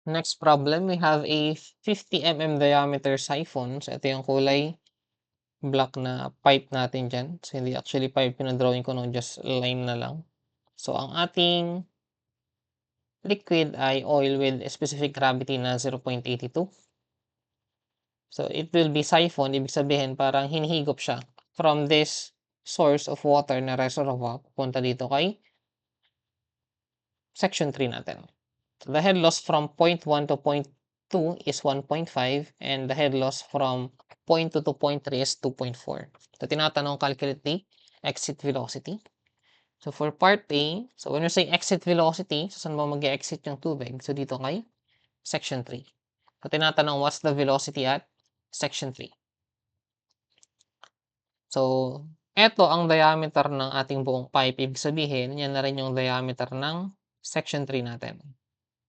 Next problem, we have a 50 mm diameter siphon. So, ito yung kulay black na pipe natin dyan. So, hindi actually pipe yung drawing ko, no? Just line na lang. So, ang ating liquid ay oil with a specific gravity na 0.82. So, it will be siphon. Ibig sabihin, parang hinihigop siya from this source of water na reservoir punta dito kay section 3 natin. So, the head loss from point 1 to point 2 is 1.5 and the head loss from point 2 to point 3 is 2.4. So, tinatanong calculate the exit velocity. So, for part A, so when we say exit velocity, so saan ba mag-exit yung tubig? So, dito kay section 3. So, tinatanong what's the velocity at section 3. So, eto ang diameter ng ating buong pipe. Ibig sabihin, yan na rin yung diameter ng section 3 natin.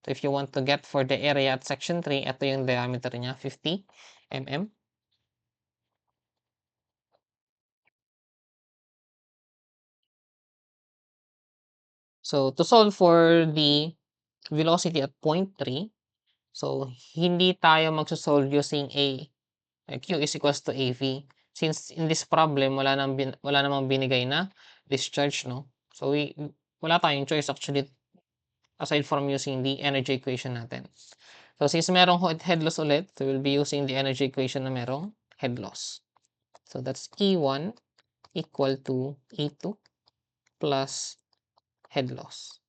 So, if you want to get for the area at section 3, ito yung diameter niya, 50 mm. So, to solve for the velocity at point 3, so, hindi tayo magsosolve using Q is equals to AV. Since in this problem, wala namang binigay na discharge, no? So, wala tayong choice actually aside from using the energy equation natin. So, since merong head loss ulit, so we'll be using the energy equation na merong head loss. So, that's E1 equal to E2 plus head loss.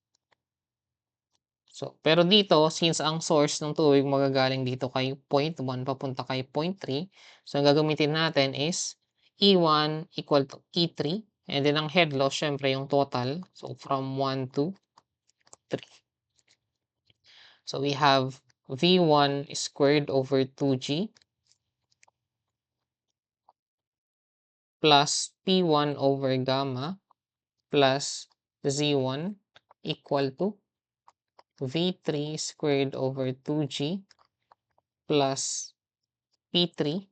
So, pero dito, since ang source ng tubig magagaling dito kay point 1 papunta kay point 3, so ang gagamitin natin is E1 equal to E3, and then ang head loss, syempre yung total, so from 1 to 3. So, we have V1 squared over 2G plus P1 over gamma plus Z1 equal to V3 squared over 2G plus P3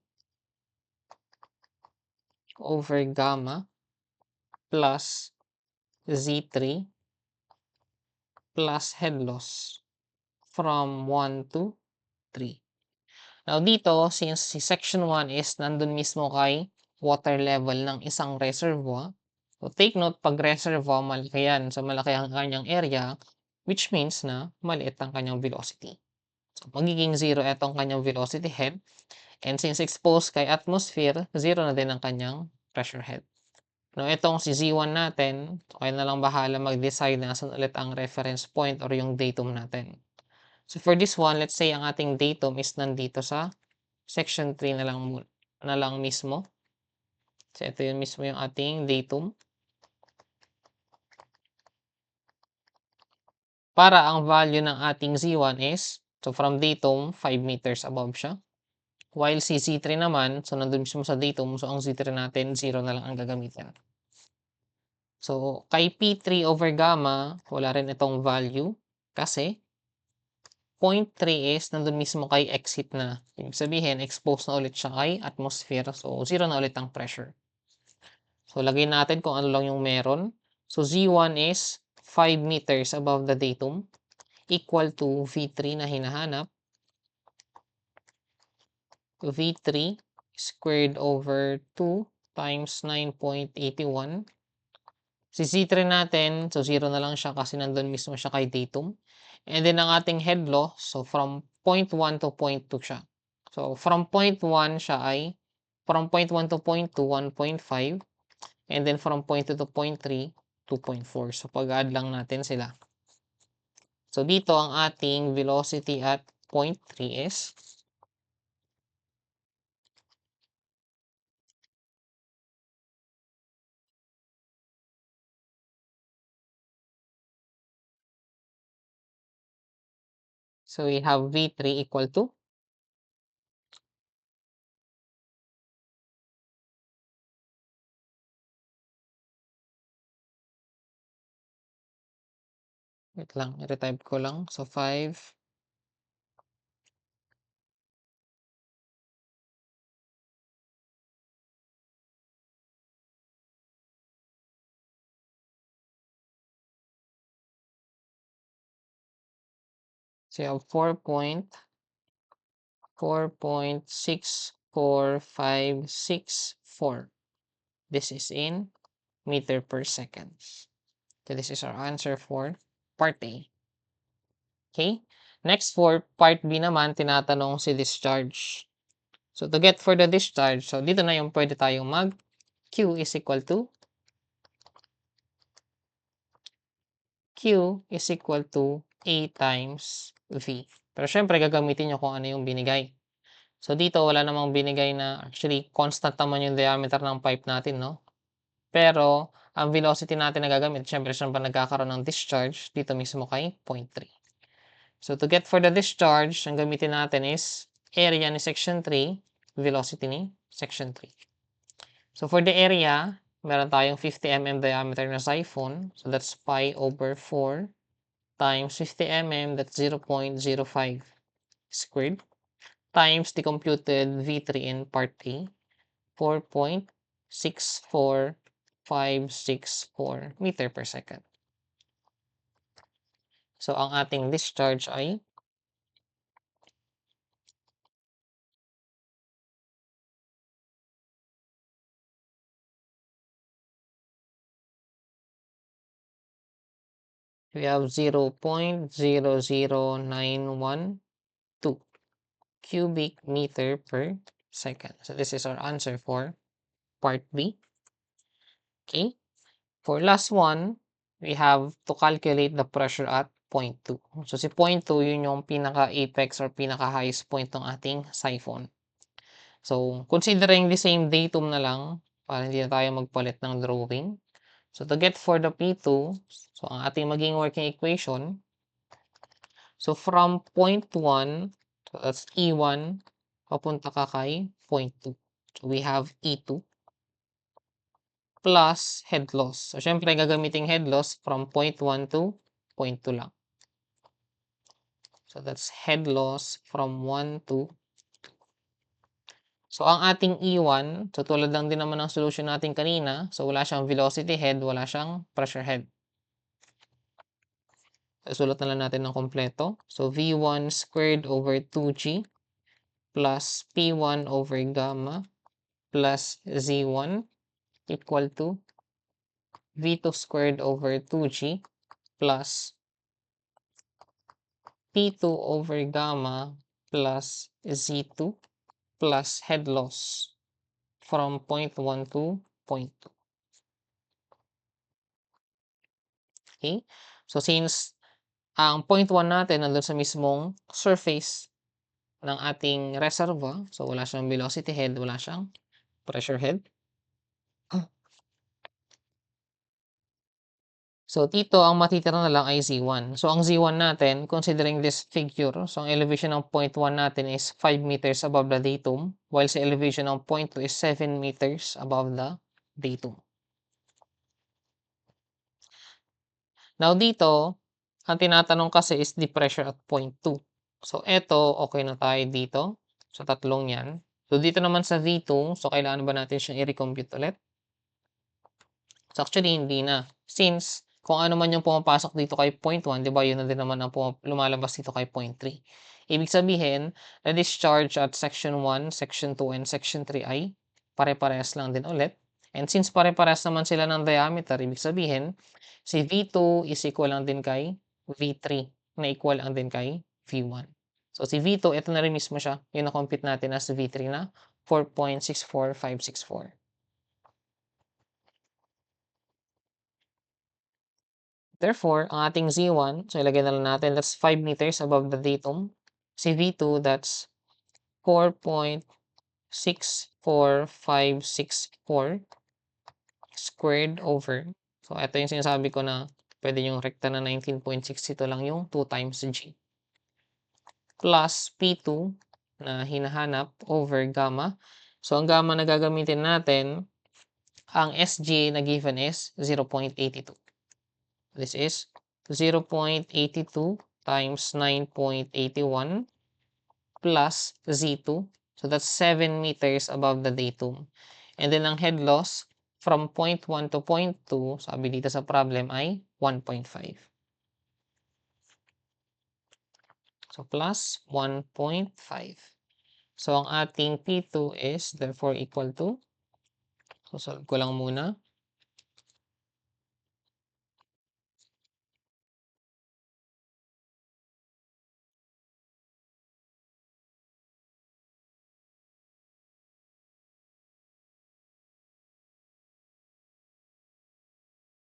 over gamma plus Z3 plus head loss from 1 to 3. Now dito, since si section 1 is nandun mismo kay water level ng isang reservoir, so take note, pag reservoir, malaki yan. So malaki ang kanyang area, which means na maliit ang kanyang velocity. So magiging 0 itong kanyang velocity head. And since exposed kay atmosphere, 0 na din ang kanyang pressure head. No, itong si Z1 natin, so kayo na lang bahala mag-decide na saan ulit ang reference point or yung datum natin. So for this one, let's say ang ating datum is nandito sa section 3 na lang mismo. So ito yun mismo yung ating datum. Para ang value ng ating Z1 is, so from datum, 5 meters above siya. While si Z3 naman, so nandun mismo sa datum, so ang Z3 natin, 0 na lang ang gagamitin. So, kay P3 over gamma, wala rin itong value kasi 0.3 is nandun mismo kay exit na. Ibig sabihin, exposed na ulit siya kay atmosphere. So, 0 na ulit ang pressure. So, lagay natin kung ano lang yung meron. So, Z1 is 5 meters above the datum equal to V3 na hinahanap. V3 squared over 2 times 9.81. Si Z3 natin, so 0 na lang siya kasi nandun mismo siya kay datum. And then ang ating head loss, so from point 1 to point 2 siya. So from point 1 siya ay, from point 1 to point 2, 1.5. And then from point 2 to point 3, 2.4. So pag-add lang natin sila. So dito ang ating velocity at point 3 is, so we have V3 equal to, wait lang, i-retype ko lang. So 5 So you have 4.64564. This is in meter per second. So this is our answer for part A. Okay? Next for part B naman, tinatanong si discharge. So to get for the discharge, so dito na yung pwede tayong Q is equal to A times V. Pero syempre gagamitin nyo kung ano yung binigay. So dito wala namang binigay na actually constant naman yung diameter ng pipe natin, no? Pero ang velocity natin na gagamit, syempre saan ba nagkakaroon ng discharge? Dito mismo kay 0.3. So to get for the discharge, ang gamitin natin is area ni section 3, velocity ni section 3. So for the area, meron tayong 50 mm diameter na siphon. So that's pi over 4 times 50 mm, that's 0.05 squared, times the computed V3 in part A, 4.64564 meter per second. So ang ating discharge ay we have 0.00912 cubic meter per second. So this is our answer for part B. Okay. For last one, we have to calculate the pressure at point 2. So si point 2, yun yung pinaka-apex or pinaka-highest point ng ating siphon. So considering the same datum na lang, para hindi na tayo magpalit ng drawing. So to get for the P2, so ang ating maging working equation, so from point 1, so that's E1, papunta ka kay point 2. So we have E2 plus head loss. So syempre gagamitin head loss from point 1 to point 2 lang. So that's head loss from 1 to 2. So ang ating E1, so tulad lang din naman ng solution natin kanina, so wala siyang velocity head, wala siyang pressure head. So sulat na lang natin ng kompleto. So V1 squared over 2G plus P1 over gamma plus Z1 equal to V2 squared over 2G plus P2 over gamma plus Z2 plus head loss from point 1 to point 2. Okay? So since ang point 1 natin nandun sa mismong surface ng ating reservoir, so wala siyang velocity head, wala siyang pressure head. So dito ang matitira na lang ay Z1. So ang Z1 natin, considering this figure, so ang elevation ng point 1 natin is 5 meters above the datum, while sa elevation ng point 2 is 7 meters above the datum. Now dito, ang tinatanong kasi is the pressure at point 2. So eto, okay na tayo dito sa tatlong yan. So dito naman sa V2, so kailangan ba natin siyang i-recompute ulit? So actually hindi na. Since kung ano man yung pumapasok dito kay point 1, di ba yun na din naman ang lumalabas dito kay point 3. Ibig sabihin, na discharge at section 1, section 2, and section 3 ay pare-parehas lang din ulit. And since pare-parehas naman sila ng diameter, ibig sabihin, si V2 is equal lang din kay V3 na equal lang din kay V1. So si V2, ito na rin mismo siya. Yung na-compute natin as V3 na 4.64564. Therefore, ang ating Z1, so ilagay na lang natin, that's 5 meters above the datum. Si V2, that's 4.64564 squared over. So, ito yung sinasabi ko na pwede yung rekta na 19.62 lang yung 2 times G. Plus P2 na hinahanap over gamma. So, ang gamma na gagamitin natin, ang SG na given is 0.82. This is 0.82 times 9.81 plus Z2. So that's 7 meters above the datum. And then ang head loss from point 1 to point 2, sabi dito sa problem ay 1.5. So, plus 1.5. So, ang ating P2 is therefore equal to, so solve ko lang muna.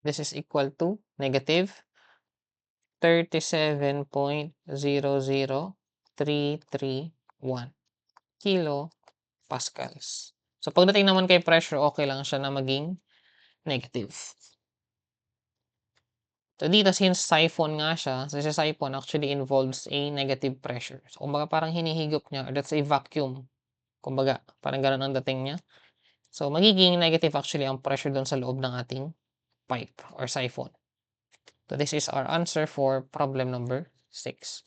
This is equal to negative 37.00331 kilopascals. So, pagdating naman kay pressure, okay lang siya na maging negative. So, dito since siphon nga siya, so sa siphon actually involves a negative pressure. So, kumbaga parang hinihigop niya, or that's a vacuum. Kumbaga, parang gano'n ang dating niya. So, magiging negative actually ang pressure doon sa loob ng ating pipe or siphon. So, this is our answer for problem number 6.